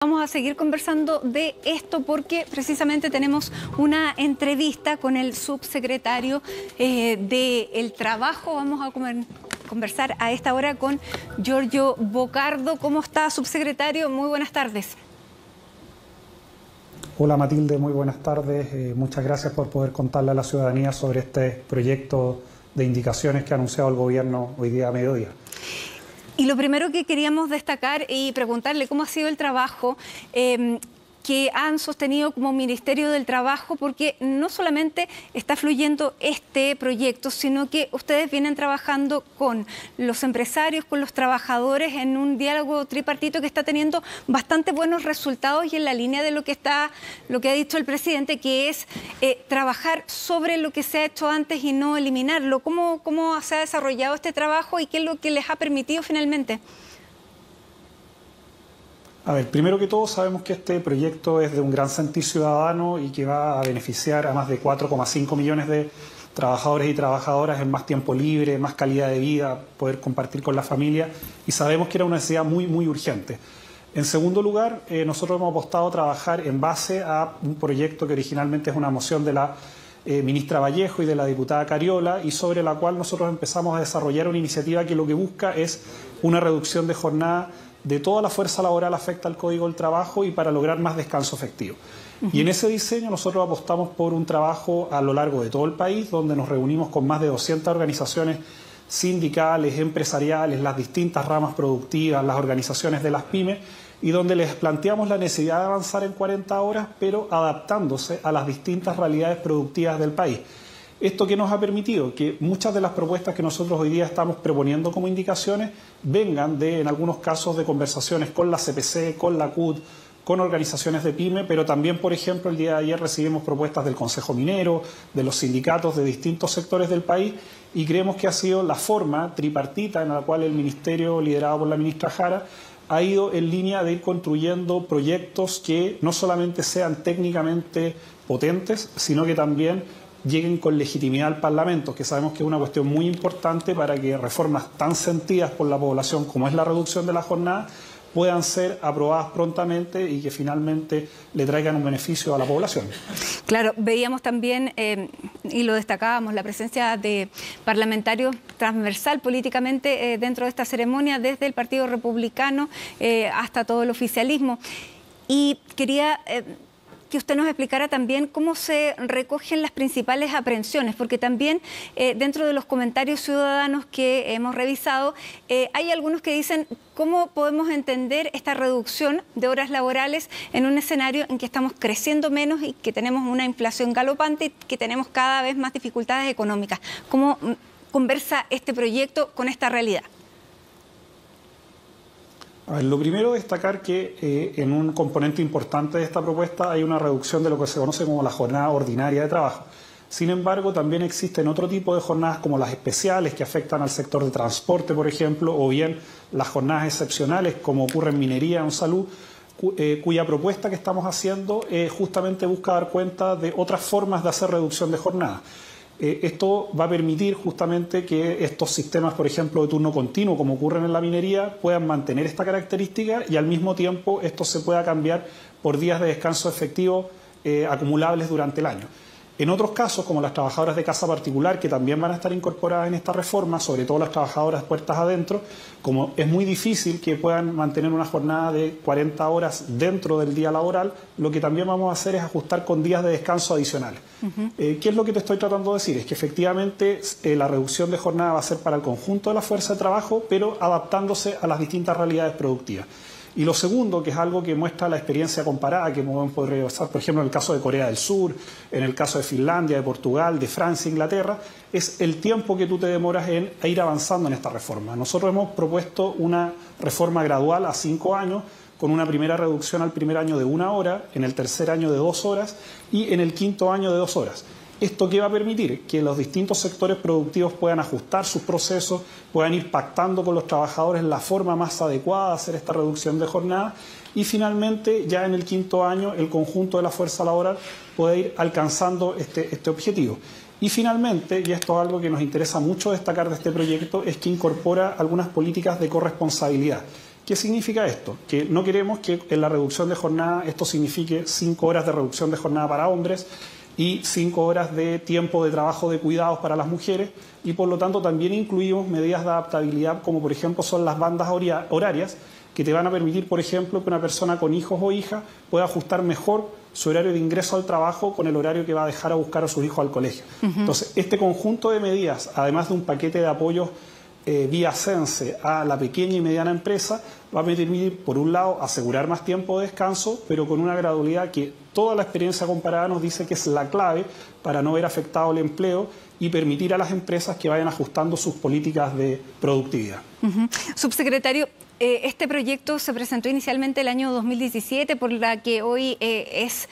Vamos a seguir conversando de esto porque precisamente tenemos una entrevista con el subsecretario del Trabajo. Vamos a conversar a esta hora con Giorgio Bocardo. ¿Cómo está, subsecretario? Muy buenas tardes. Hola Matilde, muy buenas tardes. Muchas gracias por poder contarle a la ciudadanía sobre este proyecto de indicaciones que ha anunciado el gobierno hoy día a mediodía. Y lo primero que queríamos destacar y preguntarle cómo ha sido el trabajo que han sostenido como Ministerio del Trabajo, porque no solamente está fluyendo este proyecto, sino que ustedes vienen trabajando con los empresarios, con los trabajadores en un diálogo tripartito que está teniendo bastante buenos resultados y en la línea de lo que ha dicho el presidente, que es trabajar sobre lo que se ha hecho antes y no eliminarlo. ¿Cómo se ha desarrollado este trabajo y qué es lo que les ha permitido finalmente? A ver, primero que todo sabemos que este proyecto es de un gran sentir ciudadano y que va a beneficiar a más de 4,5 millones de trabajadores y trabajadoras en más tiempo libre, más calidad de vida, poder compartir con la familia, y sabemos que era una necesidad muy urgente. En segundo lugar, nosotros hemos apostado a trabajar en base a un proyecto que originalmente es una moción de la ministra Vallejo y de la diputada Cariola, y sobre la cual nosotros empezamos a desarrollar una iniciativa que lo que busca es una reducción de jornada de toda la fuerza laboral afecta al Código del Trabajo y para lograr más descanso efectivo. Y en ese diseño nosotros apostamos por un trabajo a lo largo de todo el país, donde nos reunimos con más de 200 organizaciones sindicales, empresariales, las distintas ramas productivas, las organizaciones de las pymes, y donde les planteamos la necesidad de avanzar en 40 horas, pero adaptándose a las distintas realidades productivas del país. Esto que nos ha permitido que muchas de las propuestas que nosotros hoy día estamos proponiendo como indicaciones vengan en algunos casos, de conversaciones con la CPC, con la CUT, con organizaciones de pyme, pero también, por ejemplo, el día de ayer recibimos propuestas del Consejo Minero, de los sindicatos de distintos sectores del país, y creemos que ha sido la forma tripartita en la cual el Ministerio, liderado por la ministra Jara, ha ido en línea de ir construyendo proyectos que no solamente sean técnicamente potentes, sino que también lleguen con legitimidad al Parlamento, que sabemos que es una cuestión muy importante para que reformas tan sentidas por la población como es la reducción de la jornada puedan ser aprobadas prontamente y que finalmente le traigan un beneficio a la población. Claro, veíamos también, y lo destacábamos, la presencia de parlamentarios transversal políticamente dentro de esta ceremonia, desde el Partido Republicano hasta todo el oficialismo. Y quería que usted nos explicara también cómo se recogen las principales aprehensiones, porque también dentro de los comentarios ciudadanos que hemos revisado, hay algunos que dicen cómo podemos entender esta reducción de horas laborales en un escenario en que estamos creciendo menos y que tenemos una inflación galopante y que tenemos cada vez más dificultades económicas. ¿Cómo conversa este proyecto con esta realidad? A ver, lo primero es destacar que en un componente importante de esta propuesta hay una reducción de lo que se conoce como la jornada ordinaria de trabajo. Sin embargo, también existen otro tipo de jornadas como las especiales que afectan al sector de transporte, por ejemplo, o bien las jornadas excepcionales como ocurre en minería o en salud, cuya propuesta que estamos haciendo justamente busca dar cuenta de otras formas de hacer reducción de jornada. Esto va a permitir justamente que estos sistemas, por ejemplo, de turno continuo, como ocurren en la minería, puedan mantener esta característica y al mismo tiempo esto se pueda cambiar por días de descanso efectivo acumulables durante el año. En otros casos, como las trabajadoras de casa particular, que también van a estar incorporadas en esta reforma, sobre todo las trabajadoras puertas adentro, como es muy difícil que puedan mantener una jornada de 40 horas dentro del día laboral, lo que también vamos a hacer es ajustar con días de descanso adicionales. ¿Qué es lo que te estoy tratando de decir? Es que efectivamente la reducción de jornada va a ser para el conjunto de la fuerza de trabajo, pero adaptándose a las distintas realidades productivas. Y lo segundo, que es algo que muestra la experiencia comparada que podemos poder revisar, por ejemplo, en el caso de Corea del Sur, en el caso de Finlandia, de Portugal, de Francia, Inglaterra, es el tiempo que tú te demoras en ir avanzando en esta reforma. Nosotros hemos propuesto una reforma gradual a 5 años, con una primera reducción al primer año de 1 hora, en el tercer año de 2 horas y en el quinto año de 2 horas. ¿Esto qué va a permitir? Que los distintos sectores productivos puedan ajustar sus procesos, puedan ir pactando con los trabajadores la forma más adecuada de hacer esta reducción de jornada y finalmente ya en el quinto año el conjunto de la fuerza laboral puede ir alcanzando este objetivo. Y finalmente, y esto es algo que nos interesa mucho destacar de este proyecto, es que incorpora algunas políticas de corresponsabilidad. ¿Qué significa esto? Que no queremos que en la reducción de jornada esto signifique 5 horas de reducción de jornada para hombres y 5 horas de tiempo de trabajo de cuidados para las mujeres, y por lo tanto también incluimos medidas de adaptabilidad como por ejemplo son las bandas horarias, que te van a permitir, por ejemplo, que una persona con hijos o hijas pueda ajustar mejor su horario de ingreso al trabajo con el horario que va a dejar a buscar a sus hijos al colegio. Entonces, este conjunto de medidas, además de un paquete de apoyos vía CENSE a la pequeña y mediana empresa, va a permitir, por un lado, asegurar más tiempo de descanso, pero con una gradualidad que toda la experiencia comparada nos dice que es la clave para no ver afectado el empleo y permitir a las empresas que vayan ajustando sus políticas de productividad. Subsecretario, este proyecto se presentó inicialmente el año 2017, por la que hoy es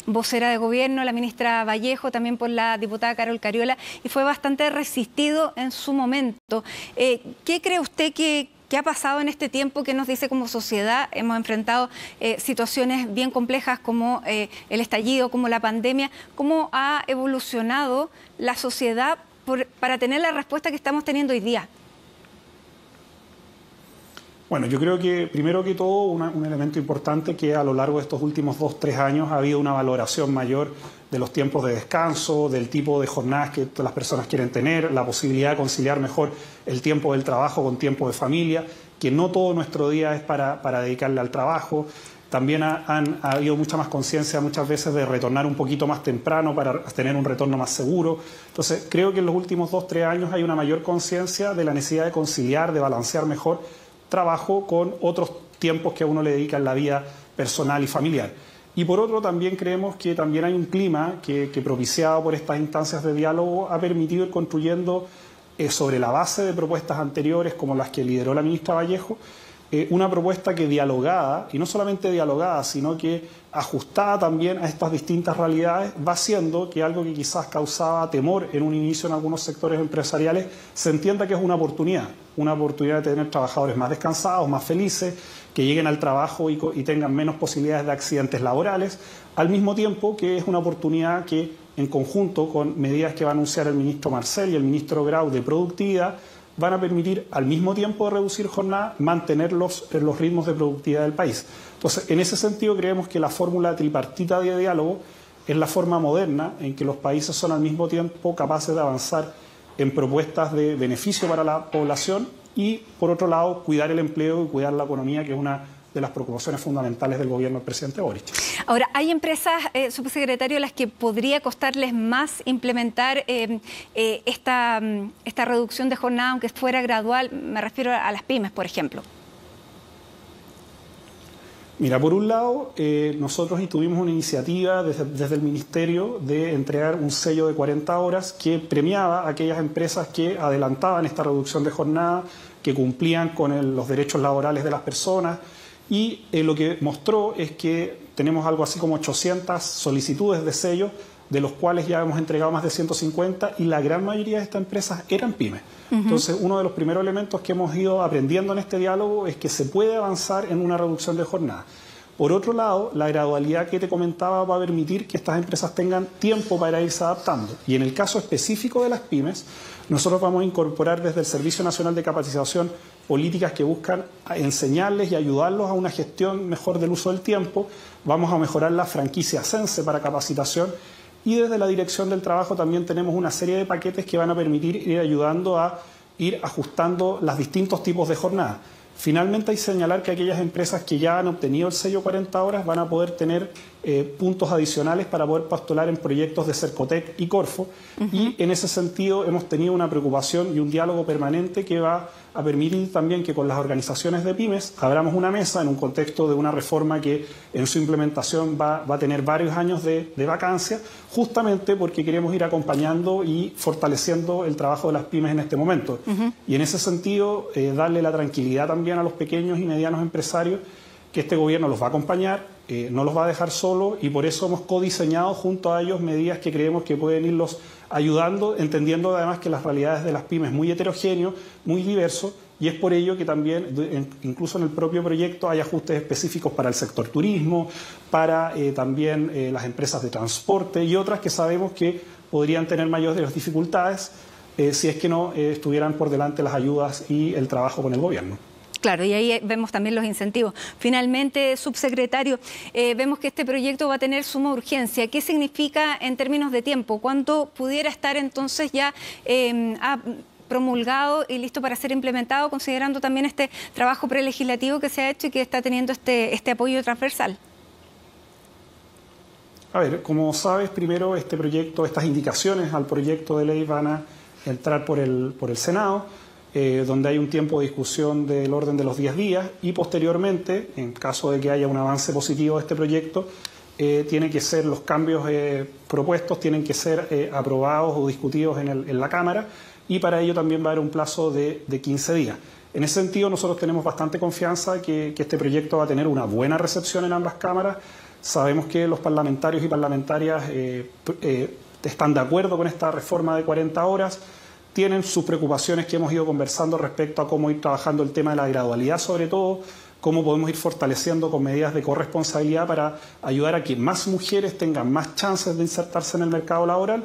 vocera de gobierno, la ministra Vallejo, también por la diputada Carol Cariola, y fue bastante resistido en su momento. ¿Qué cree usted que ha pasado en este tiempo? Que nos dice como sociedad? Hemos enfrentado situaciones bien complejas como el estallido, como la pandemia. ¿Cómo ha evolucionado la sociedad para tener la respuesta que estamos teniendo hoy día? Bueno, yo creo que primero que todo un elemento importante que a lo largo de estos últimos 2-3 años ha habido una valoración mayor de los tiempos de descanso, del tipo de jornadas que las personas quieren tener, la posibilidad de conciliar mejor el tiempo del trabajo con tiempo de familia, que no todo nuestro día es para dedicarle al trabajo. También ha habido mucha más conciencia muchas veces de retornar un poquito más temprano para tener un retorno más seguro. Entonces, creo que en los últimos 2-3 años hay una mayor conciencia de la necesidad de conciliar, de balancear mejor trabajo con otros tiempos que a uno le dedica en la vida personal y familiar. Y por otro, también creemos que también hay un clima que propiciado por estas instancias de diálogo ha permitido ir construyendo sobre la base de propuestas anteriores como las que lideró la ministra Vallejo, una propuesta que dialogada, y no solamente dialogada, sino que ajustada también a estas distintas realidades, va haciendo que algo que quizás causaba temor en un inicio en algunos sectores empresariales se entienda que es una oportunidad de tener trabajadores más descansados, más felices, que lleguen al trabajo y tengan menos posibilidades de accidentes laborales, al mismo tiempo que es una oportunidad que, en conjunto con medidas que va a anunciar el ministro Marcel y el ministro Grau de productividad, van a permitir, al mismo tiempo de reducir jornada, mantener los ritmos de productividad del país. Entonces, en ese sentido, creemos que la fórmula tripartita de diálogo es la forma moderna en que los países son al mismo tiempo capaces de avanzar en propuestas de beneficio para la población y, por otro lado, cuidar el empleo y cuidar la economía, que es una de las preocupaciones fundamentales del gobierno del presidente Boric. Ahora, ¿hay empresas, subsecretario, a las que podría costarles más implementar esta reducción de jornada, aunque fuera gradual? Me refiero a las pymes, por ejemplo. Mira, por un lado, nosotros tuvimos una iniciativa desde el Ministerio de entregar un sello de 40 horas que premiaba a aquellas empresas que adelantaban esta reducción de jornada, que cumplían con los derechos laborales de las personas. Y lo que mostró es que tenemos algo así como 800 solicitudes de sello, de los cuales ya hemos entregado más de 150, y la gran mayoría de estas empresas eran pymes. Entonces, uno de los primeros elementos que hemos ido aprendiendo en este diálogo es que se puede avanzar en una reducción de jornada. Por otro lado, la gradualidad que te comentaba va a permitir que estas empresas tengan tiempo para irse adaptando. Y en el caso específico de las pymes, nosotros vamos a incorporar desde el Servicio Nacional de Capacitación políticas que buscan enseñarles y ayudarlos a una gestión mejor del uso del tiempo. Vamos a mejorar la franquicia CENSE para capacitación, y desde la Dirección del Trabajo también tenemos una serie de paquetes que van a permitir ir ayudando a ir ajustando los distintos tipos de jornada. Finalmente, hay que señalar que aquellas empresas que ya han obtenido el sello 40 horas van a poder tener puntos adicionales para poder postular en proyectos de Cercotec y Corfo. Y en ese sentido hemos tenido una preocupación y un diálogo permanente que va a permitir también que con las organizaciones de pymes abramos una mesa en un contexto de una reforma que en su implementación va a tener varios años de vacancia, justamente porque queremos ir acompañando y fortaleciendo el trabajo de las pymes en este momento. Y en ese sentido, darle la tranquilidad también a los pequeños y medianos empresarios que este gobierno los va a acompañar, no los va a dejar solos, y por eso hemos codiseñado junto a ellos medidas que creemos que pueden irlos ayudando, entendiendo además que las realidades de las pymes es muy heterogéneo, muy diverso, y es por ello que también, incluso en el propio proyecto, hay ajustes específicos para el sector turismo, para también las empresas de transporte y otras que sabemos que podrían tener mayores dificultades si es que no estuvieran por delante las ayudas y el trabajo con el gobierno. Claro, y ahí vemos también los incentivos. Finalmente, subsecretario, vemos que este proyecto va a tener suma urgencia. ¿Qué significa en términos de tiempo? ¿Cuándo pudiera estar entonces ya promulgado y listo para ser implementado, considerando también este trabajo prelegislativo que se ha hecho y que está teniendo este apoyo transversal? A ver, como sabes, primero estas indicaciones al proyecto de ley van a entrar por el Senado, donde hay un tiempo de discusión del orden de los 10 días y posteriormente, en caso de que haya un avance positivo de este proyecto, tiene que ser los cambios propuestos, tienen que ser aprobados o discutidos en la Cámara y para ello también va a haber un plazo de 15 días. En ese sentido, nosotros tenemos bastante confianza que este proyecto va a tener una buena recepción en ambas cámaras. Sabemos que los parlamentarios y parlamentarias están de acuerdo con esta reforma de 40 horas, tienen sus preocupaciones que hemos ido conversando respecto a cómo ir trabajando el tema de la gradualidad, sobre todo, cómo podemos ir fortaleciendo con medidas de corresponsabilidad para ayudar a que más mujeres tengan más chances de insertarse en el mercado laboral.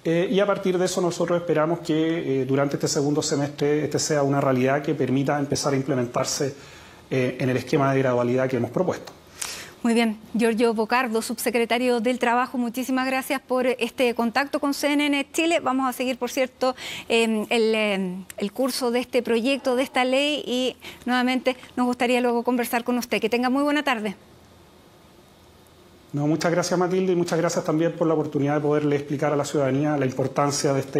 Y a partir de eso nosotros esperamos que durante este segundo semestre sea una realidad que permita empezar a implementarse en el esquema de gradualidad que hemos propuesto. Muy bien. Giorgio Bocardo, subsecretario del Trabajo, muchísimas gracias por este contacto con CNN Chile. Vamos a seguir, por cierto, el curso de este proyecto, de esta ley, y nuevamente nos gustaría luego conversar con usted. Que tenga muy buena tarde. No, muchas gracias, Matilde, y muchas gracias también por la oportunidad de poderle explicar a la ciudadanía la importancia de este